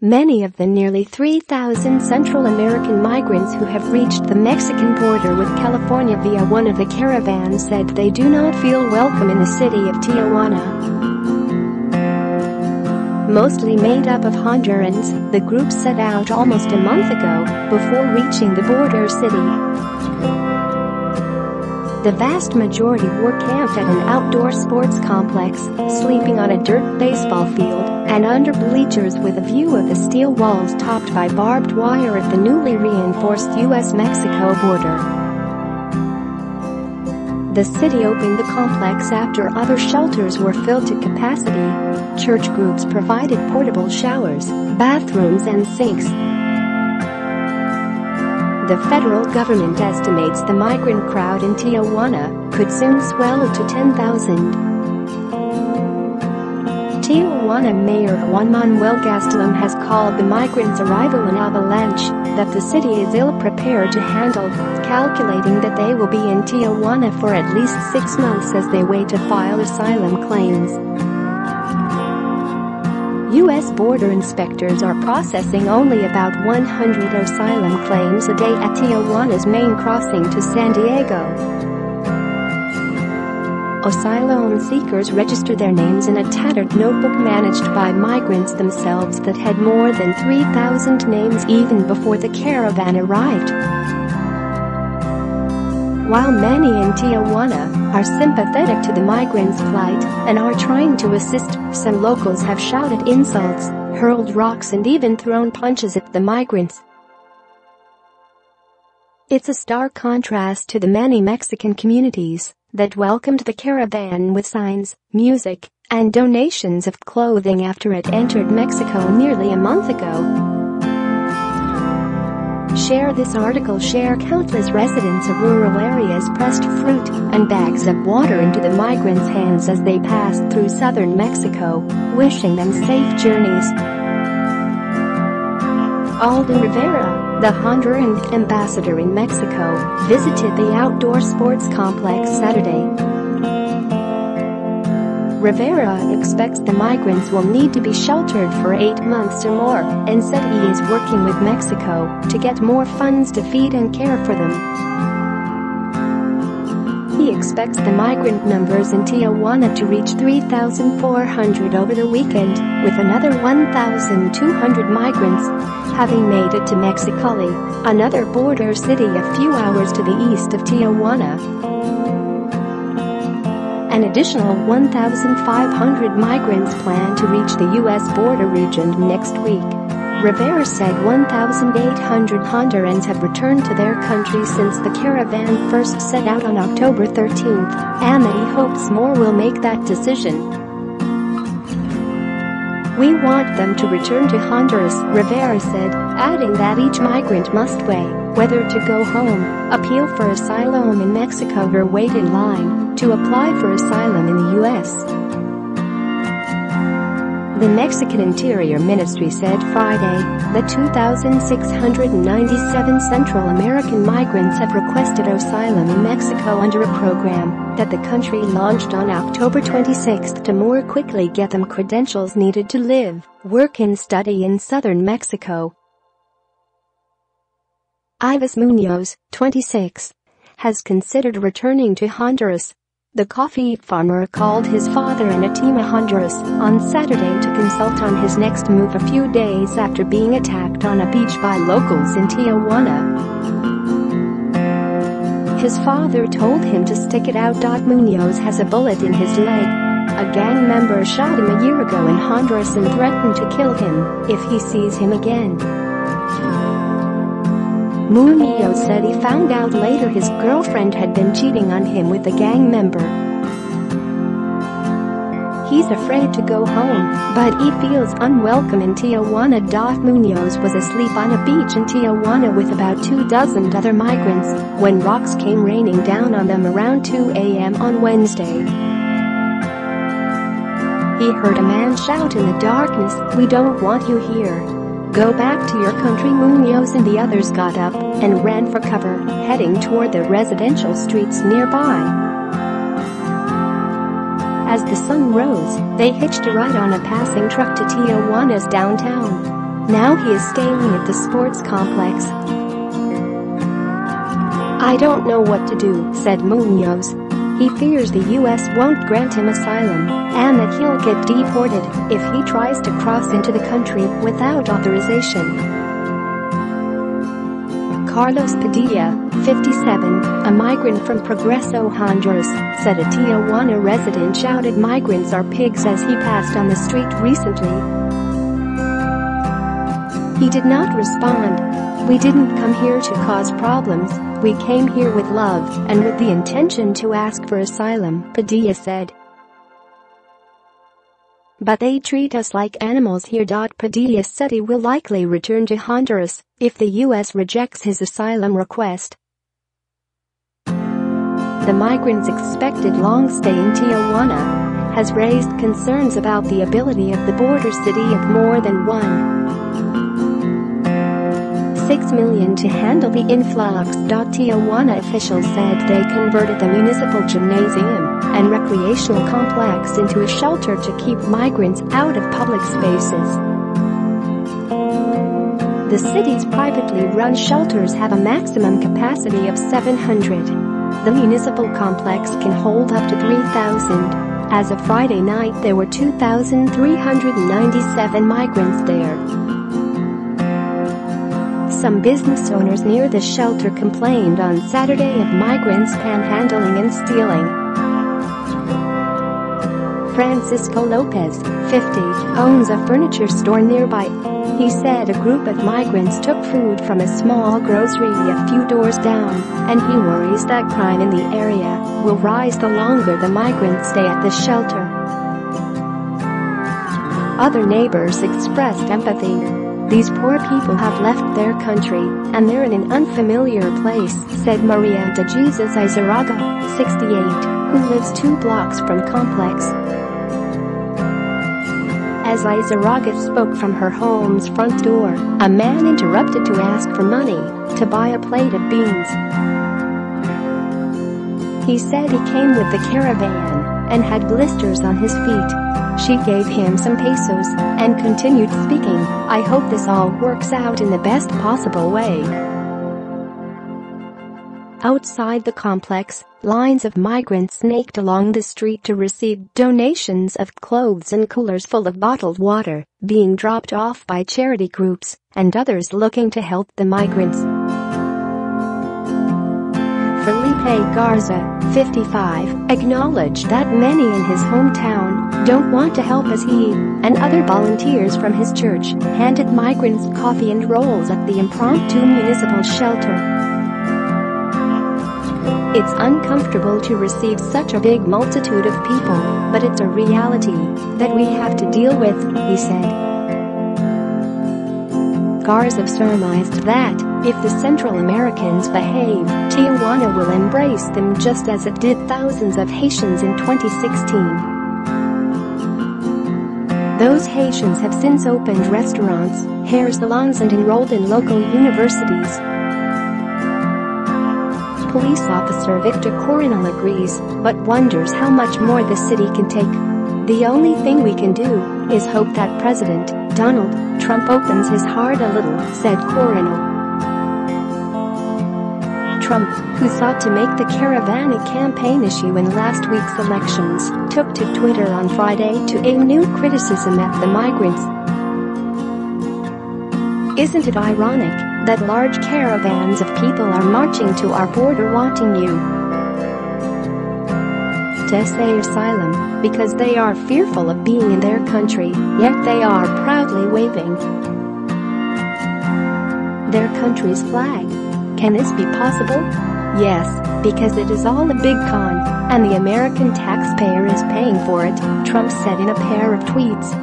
Many of the nearly 3,000 Central American migrants who have reached the Mexican border with California via one of the caravans said they do not feel welcome in the city of Tijuana. Mostly made up of Hondurans, the group set out almost a month ago before reaching the border city. The vast majority were camped at an outdoor sports complex, sleeping on a dirt baseball field, and under bleachers with a view of the steel walls topped by barbed wire at the newly reinforced U.S.-Mexico border. The city opened the complex after other shelters were filled to capacity. Church groups provided portable showers, bathrooms and sinks. The federal government estimates the migrant crowd in Tijuana could soon swell to 10,000. Tijuana Mayor Juan Manuel Gastelum has called the migrants' arrival an avalanche that the city is ill-prepared to handle, calculating that they will be in Tijuana for at least 6 months as they wait to file asylum claims. U.S. border inspectors are processing only about 100 asylum claims a day at Tijuana's main crossing to San Diego. Asylum seekers register their names in a tattered notebook managed by migrants themselves that had more than 3,000 names even before the caravan arrived. While many in Tijuana are sympathetic to the migrants' plight and are trying to assist, some locals have shouted insults, hurled rocks and even thrown punches at the migrants. It's a stark contrast to the many Mexican communities that welcomed the caravan with signs, music, and donations of clothing after it entered Mexico nearly a month ago. Share this article. Share countless residents of rural areas pressed fruit and bags of water into the migrants' hands as they passed through southern Mexico, wishing them safe journeys. Alden Rivera, the Honduran ambassador in Mexico, visited the outdoor sports complex Saturday. Rivera expects the migrants will need to be sheltered for 8 months or more and said he is working with Mexico to get more funds to feed and care for them. He expects the migrant numbers in Tijuana to reach 3,400 over the weekend, with another 1,200 migrants having made it to Mexicali, another border city a few hours to the east of Tijuana. An additional 1,500 migrants plan to reach the U.S. border region next week. Rivera said 1,800 Hondurans have returned to their country since the caravan first set out on October 13th, and that he hopes more will make that decision. We want them to return to Honduras, Rivera said, adding that each migrant must weigh whether to go home, appeal for asylum in Mexico or wait in line to apply for asylum in the U.S. The Mexican Interior Ministry said Friday that 2,697 Central American migrants have requested asylum in Mexico under a program that the country launched on October 26 to more quickly get them credentials needed to live, work and study in southern Mexico. Ives Munoz, 26, has considered returning to Honduras. The coffee farmer called his father and a team of Honduras on Saturday to consult on his next move a few days after being attacked on a beach by locals in Tijuana. His father told him to stick it out. Munoz has a bullet in his leg. A gang member shot him a year ago in Honduras and threatened to kill him if he sees him again. Munoz said he found out later his girlfriend had been cheating on him with a gang member. He's afraid to go home, but he feels unwelcome in Tijuana. Munoz was asleep on a beach in Tijuana with about 24 other migrants when rocks came raining down on them around 2 a.m. on Wednesday. He heard a man shout in the darkness, "We don't want you here. Go back to your country." Munoz and the others got up and ran for cover, heading toward the residential streets nearby. As the sun rose, they hitched a ride on a passing truck to Tijuana's downtown. Now he is staying at the sports complex. "I don't know what to do," said Munoz. He fears the U.S. won't grant him asylum and that he'll get deported if he tries to cross into the country without authorization. Carlos Padilla, 57, a migrant from Progreso, Honduras, said a Tijuana resident shouted "migrants are pigs" as he passed on the street recently. He did not respond. "We didn't come here to cause problems, we came here with love and with the intention to ask for asylum," Padilla said. "But they treat us like animals here." Padilla said he will likely return to Honduras if the U.S. rejects his asylum request. The migrants' expected long stay in Tijuana has raised concerns about the ability of the border city of more than 1.6 million to handle the influx. Tijuana officials said they converted the municipal gymnasium and recreational complex into a shelter to keep migrants out of public spaces. The city's privately run shelters have a maximum capacity of 700. The municipal complex can hold up to 3,000. As of Friday night, there were 2,397 migrants there. Some business owners near the shelter complained on Saturday of migrants panhandling and stealing. Francisco Lopez, 50, owns a furniture store nearby. He said a group of migrants took food from a small grocery a few doors down, and he worries that crime in the area will rise the longer the migrants stay at the shelter. Other neighbors expressed empathy. "These poor people have left their country, and they're in an unfamiliar place," said Maria de Jesus Izarraga, 68, who lives 2 blocks from complex. As Izarraga spoke from her home's front door, a man interrupted to ask for money to buy a plate of beans. He said he came with the caravan and had blisters on his feet. She gave him some pesos and continued speaking, "I hope this all works out in the best possible way." Outside the complex, lines of migrants snaked along the street to receive donations of clothes and coolers full of bottled water, being dropped off by charity groups and others looking to help the migrants. Felipe Garza, 55, acknowledged that many in his hometown don't want to help as he and other volunteers from his church handed migrants coffee and rolls at the impromptu municipal shelter. "It's uncomfortable to receive such a big multitude of people, but it's a reality that we have to deal with," he said. Garza surmised that, if the Central Americans behave, Tijuana will embrace them just as it did thousands of Haitians in 2016. Those Haitians have since opened restaurants, hair salons and enrolled in local universities. Police officer Victor Coronel agrees, but wonders how much more the city can take. "The only thing we can do is hope that President Donald Trump opens his heart a little," said Coronel. Trump, who sought to make the caravan a campaign issue in last week's elections, took to Twitter on Friday to aim new criticism at the migrants. "Isn't it ironic that large caravans of people are marching to our border wanting you to say asylum because they are fearful of being in their country, yet they are proudly waving their country's flag? Can this be possible? Yes, because it is all a big con, and the American taxpayer is paying for it," Trump said in a pair of tweets.